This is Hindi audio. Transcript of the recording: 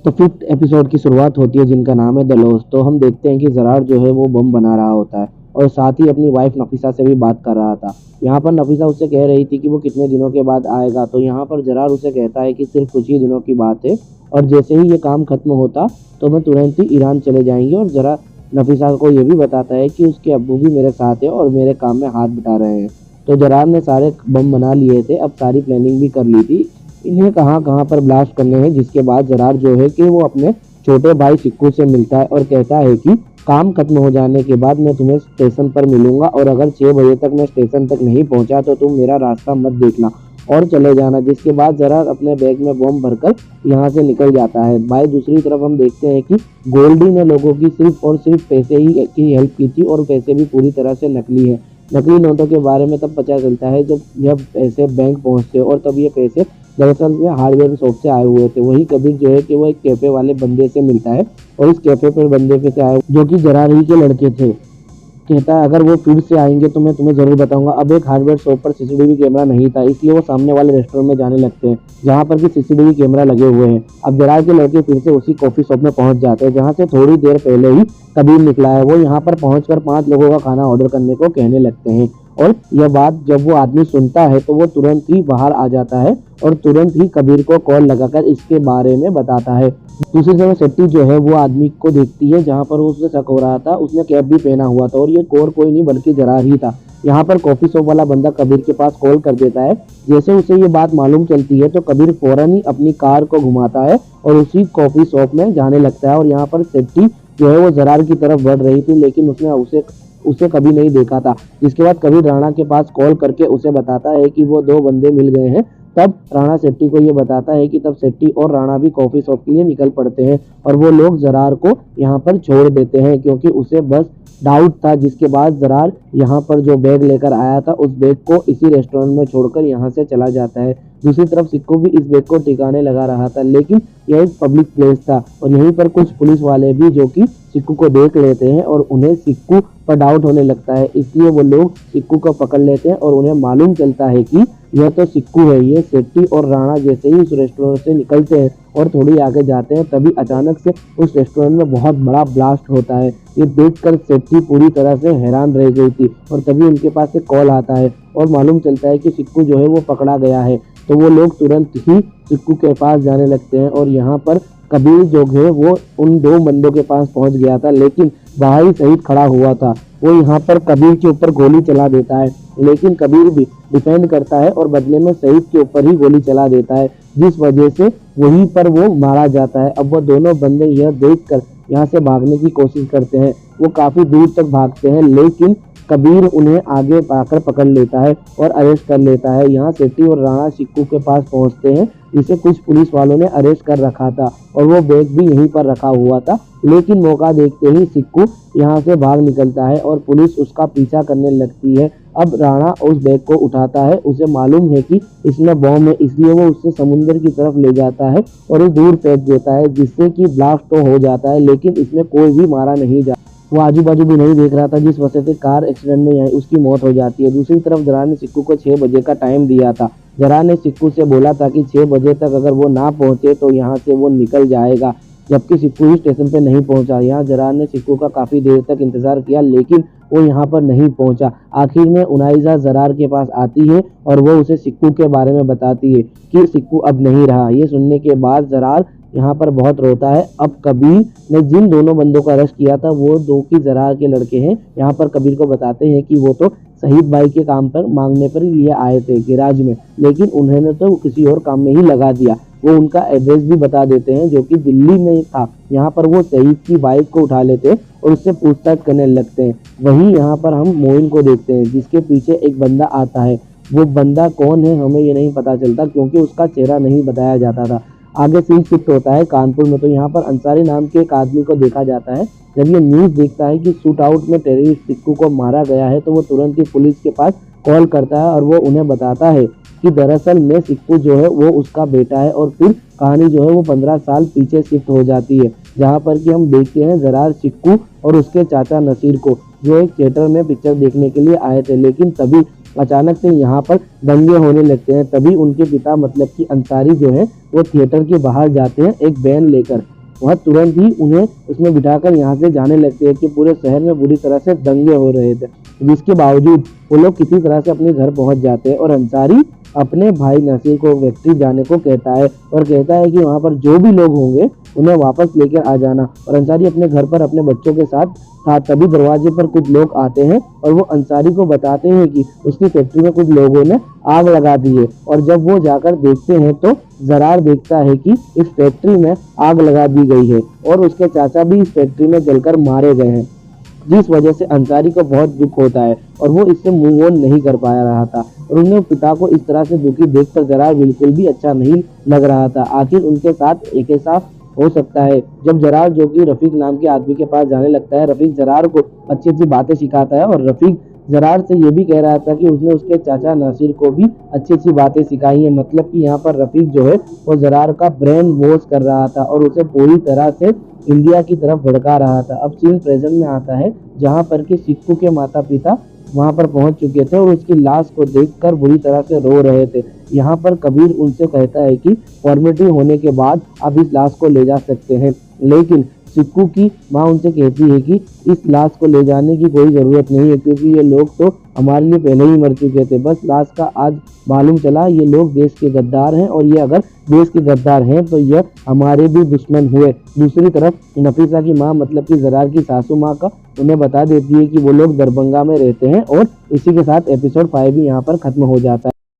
तो फिफ्थ एपिसोड की शुरुआत होती है जिनका नाम है द लॉस्ट। तो हम देखते हैं कि जरार जो है वो बम बना रहा होता है और साथ ही अपनी वाइफ नफीसा से भी बात कर रहा था। यहाँ पर नफीसा उससे कह रही थी कि वो कितने दिनों के बाद आएगा। तो यहाँ पर जरार उसे कहता है कि सिर्फ कुछ ही दिनों की बात है और जैसे ही ये काम खत्म होता तो मैं तुरंत ही ईरान चले जाएंगे। और जरा नफीसा को ये भी बताता है कि उसके अब्बू भी मेरे साथ है और मेरे काम में हाथ बटा रहे हैं। तो जरार ने सारे बम बना लिए थे, अब सारी प्लानिंग भी कर ली थी इन्हें कहाँ कहाँ पर ब्लास्ट करने हैं। जिसके बाद जरार जो है कि वो अपने छोटे भाई सिक्कू से मिलता है और कहता है कि काम खत्म हो जाने के बाद मैं तुम्हें स्टेशन पर मिलूंगा और अगर 6 बजे तक मैं स्टेशन तक नहीं पहुंचा तो तुम मेरा रास्ता मत देखना और चले जाना। जिसके बाद जरार अपने बैग में बम भरकर यहाँ से निकल जाता है। भाई दूसरी तरफ हम देखते हैं कि गोल्डी ने लोगों की सिर्फ और सिर्फ पैसे ही की हेल्प की थी और पैसे भी पूरी तरह से नकली है। नकली नोटों के बारे में तब पता चलता है जब यह पैसे बैंक पहुंचते और तब ये पैसे दरअसल में हार्डवेयर शॉप से आए हुए थे। वही कबीर जो है कि वो एक कैफे वाले बंदे से मिलता है और इस कैफे पर बंदे पे से आए जो कि जरार ही के लड़के थे। कहता है अगर वो फिर से आएंगे तो मैं तुम्हें जरूर बताऊंगा। अब एक हार्डवेयर शॉप पर सीसीटीवी कैमरा नहीं था इसलिए वो सामने वाले रेस्टोरेंट में जाने लगते हैं जहाँ पर कि सीसीटीवी कैमरा लगे हुए हैं। अब जरार के लड़के फिर से उसी कॉफी शॉप में पहुंच जाते हैं जहाँ से थोड़ी देर पहले ही कबीर निकला है। वो यहाँ पर पहुंचकर 5 लोगों का खाना ऑर्डर करने को कहने लगते हैं और यह बात जब वो आदमी सुनता है तो वो तुरंत ही बाहर आ जाता है और तुरंत ही कबीर को कॉल लगाकर इसके बारे में बताता है। दूसरी तरफ सेट्टी जो है वो आदमी को देखती है जहाँ पर उसे शक हो रहा था। उसने कैप भी पहना हुआ था और ये कोई नहीं बल्कि जरार ही था। यहाँ पर कॉफी शॉप वाला बंदा कबीर के पास कॉल कर देता है। जैसे उसे ये बात मालूम चलती है तो कबीर फौरन ही अपनी कार को घुमाता है और उसी कॉफी शॉप में जाने लगता है। और यहाँ पर सेट्टी जो है वो जरार की तरफ बढ़ रही थी लेकिन उसने उसे कभी नहीं देखा था। जिसके बाद कबीर राणा के पास कॉल करके उसे बताता है कि वो 2 बंदे मिल गए हैं। तब राणा सेट्टी को ये बताता है कि तब सेट्टी और राणा भी कॉफी शॉप के लिए निकल पड़ते हैं और वो लोग जरार को यहाँ पर छोड़ देते हैं क्योंकि उसे बस डाउट था। जिसके बाद जरार यहाँ पर जो बैग लेकर आया था उस बैग को इसी रेस्टोरेंट में छोड़कर यहाँ से चला जाता है। दूसरी तरफ सिक्कू भी इस बैग को ठिकाने लगा रहा था लेकिन यह एक पब्लिक प्लेस था और यहीं पर कुछ पुलिस वाले भी जो कि सिक्कू को देख लेते हैं और उन्हें सिक्कू पर डाउट होने लगता है इसलिए वो लोग सिक्कू को पकड़ लेते हैं और उन्हें मालूम चलता है कि यह तो सिक्कू है। ये सेट्टी और राणा जैसे ही उस रेस्टोरेंट से निकलते हैं और थोड़ी आगे जाते हैं तभी अचानक से उस रेस्टोरेंट में बहुत बड़ा ब्लास्ट होता है। ये देखकर सेट्टी पूरी तरह से हैरान रह गई थी और तभी उनके पास एक कॉल आता है और मालूम चलता है कि सिक्कू जो है वो पकड़ा गया है। तो वो लोग तुरंत ही सिक्कू के पास जाने लगते हैं और यहाँ पर कबीर जो है वो उन 2 बंदों के पास पहुंच गया था लेकिन बाहर ही शहीद खड़ा हुआ था। वो यहाँ पर कबीर के ऊपर गोली चला देता है लेकिन कबीर भी डिफेंड करता है और बदले में शहीद के ऊपर ही गोली चला देता है जिस वजह से वहीं पर वो मारा जाता है। अब वो दोनों बंदे यह देखकर यहाँ से भागने की कोशिश करते हैं। वो काफी दूर तक भागते हैं लेकिन कबीर उन्हें आगे पाकर पकड़ लेता है और अरेस्ट कर लेता है। यहाँ सेट्टी और राणा सिक्कू के पास पहुंचते हैं जिसे कुछ पुलिस वालों ने अरेस्ट कर रखा था और वो बैग भी यहीं पर रखा हुआ था लेकिन मौका देखते ही सिक्कू यहाँ से भाग निकलता है और पुलिस उसका पीछा करने लगती है। अब राणा उस बैग को उठाता है, उसे मालूम है कि इसमें बॉम्ब है इसलिए वो उससे समुद्र की तरफ ले जाता है और दूर फेंक देता है जिससे कि ब्लास्ट तो हो जाता है लेकिन इसमें कोई भी मारा नहीं जाता। वो आजू बाजू भी नहीं देख रहा था जिस वजह से कार एक्सीडेंट में उसकी मौत हो जाती है। दूसरी तरफ जरार ने सिक्कू को 6 बजे का टाइम दिया था। जरार ने सिक्कू से बोला था कि 6 बजे तक अगर वो ना पहुंचे तो यहाँ से वो निकल जाएगा जबकि सिक्कू ही स्टेशन पे नहीं पहुंचा। यहाँ जरार ने सिक्कू का काफी देर तक इंतजार किया लेकिन वो यहाँ पर नहीं पहुंचा। आखिर में उनाइजा जरार के पास आती है और वो उसे सिक्कू के बारे में बताती है कि सिक्कू अब नहीं रहा। ये सुनने के बाद जरार यहाँ पर बहुत रोता है। अब कबीर ने जिन दोनों बंदों का अरेस्ट किया था वो 2 की जरार के लड़के हैं। यहाँ पर कबीर को बताते हैं कि वो तो शहीद भाई के काम पर मांगने पर लिए आए थे गैराज में लेकिन उन्होंने तो किसी और काम में ही लगा दिया। वो उनका एड्रेस भी बता देते हैं जो कि दिल्ली में था। यहाँ पर वो शहीद की बाइक को उठा लेते हैं और उससे पूछताछ करने लगते हैं। वहीं यहाँ पर हम मोइन को देखते हैं जिसके पीछे एक बंदा आता है। वो बंदा कौन है हमें ये नहीं पता चलता क्योंकि उसका चेहरा नहीं बताया जाता था। आगे सीन शिफ्ट होता है कानपुर में। तो यहाँ पर अंसारी नाम के एक आदमी को देखा जाता है। जब ये न्यूज़ देखता है कि शूट आउट में टेररिस्ट सिक्कू को मारा गया है तो वो तुरंत ही पुलिस के पास कॉल करता है और वो उन्हें बताता है कि दरअसल में सिक्कू जो है वो उसका बेटा है। और फिर कहानी जो है वो 15 साल पीछे शिफ्ट हो जाती है जहाँ पर कि हम देखते हैं जरार सिक्कू और उसके चाचा नसीर को जो एक थिएटर में पिक्चर देखने के लिए आए थे लेकिन तभी अचानक से यहाँ पर दंगे होने लगते हैं। तभी उनके पिता मतलब कि अंसारी जो है वो थिएटर के बाहर जाते हैं एक बैन लेकर वह तुरंत ही उन्हें उसमें बिठाकर यहाँ से जाने लगते हैं कि पूरे शहर में बुरी तरह से दंगे हो रहे थे। जिसके बावजूद वो लोग किसी तरह से अपने घर पहुंच जाते हैं और अंसारी अपने भाई नसीर को फैक्ट्री जाने को कहता है और कहता है कि वहाँ पर जो भी लोग होंगे उन्हें वापस लेकर आ जाना। और अंसारी अपने घर पर अपने बच्चों के साथ था, तभी दरवाजे पर कुछ लोग आते हैं और वो अंसारी को बताते हैं कि उसकी फैक्ट्री में कुछ लोगों ने आग लगा दी है। और जब वो जाकर देखते हैं तो जरार देखता है कि इस फैक्ट्री में आग लगा दी गई है और उसके चाचा भी इस फैक्ट्री में जलकर मारे गए हैं, जिस वजह से अंसारी को बहुत दुख होता है और वो इससे मूव ऑन नहीं कर पा रहा था। और उन्हें पिता को इस तरह से दुखी देखकर जरार बिल्कुल भी अच्छा नहीं लग रहा था। आखिर उनके साथ एक ऐसा हो सकता है। जब जरार, जो कि रफीक नाम के आदमी के पास जाने लगता है, रफीक जरार को अच्छी अच्छी बातें सिखाता है और रफीक जरार से ये भी कह रहा था कि उसने उसके चाचा नासिर को भी अच्छी अच्छी बातें सिखाई हैं। मतलब कि यहाँ पर रफीक जो है वो जरार का ब्रेन वॉश कर रहा था और उसे पूरी तरह से इंडिया की तरफ भड़का रहा था। अब सीन प्रेजेंट में आता है जहाँ पर कि सिक्कू के माता पिता वहां पर पहुंच चुके थे और उसकी लाश को देखकर बुरी तरह से रो रहे थे। यहाँ पर कबीर उनसे कहता है कि फॉर्मेलिटी होने के बाद आप इस लाश को ले जा सकते हैं, लेकिन सिक्कू की माँ उनसे कहती है कि इस लाश को ले जाने की कोई ज़रूरत नहीं है, क्योंकि ये लोग तो हमारे लिए पहले ही मर चुके थे। बस लाश का आज मालूम चला ये लोग देश के गद्दार हैं और ये अगर देश के गद्दार हैं तो ये हमारे भी दुश्मन हुए। दूसरी तरफ नफीसा की माँ, मतलब कि जरार की सासू माँ का, उन्हें बता देती है कि वो लोग दरभंगा में रहते हैं और इसी के साथ एपिसोड 5 भी यहाँ पर खत्म हो जाता है।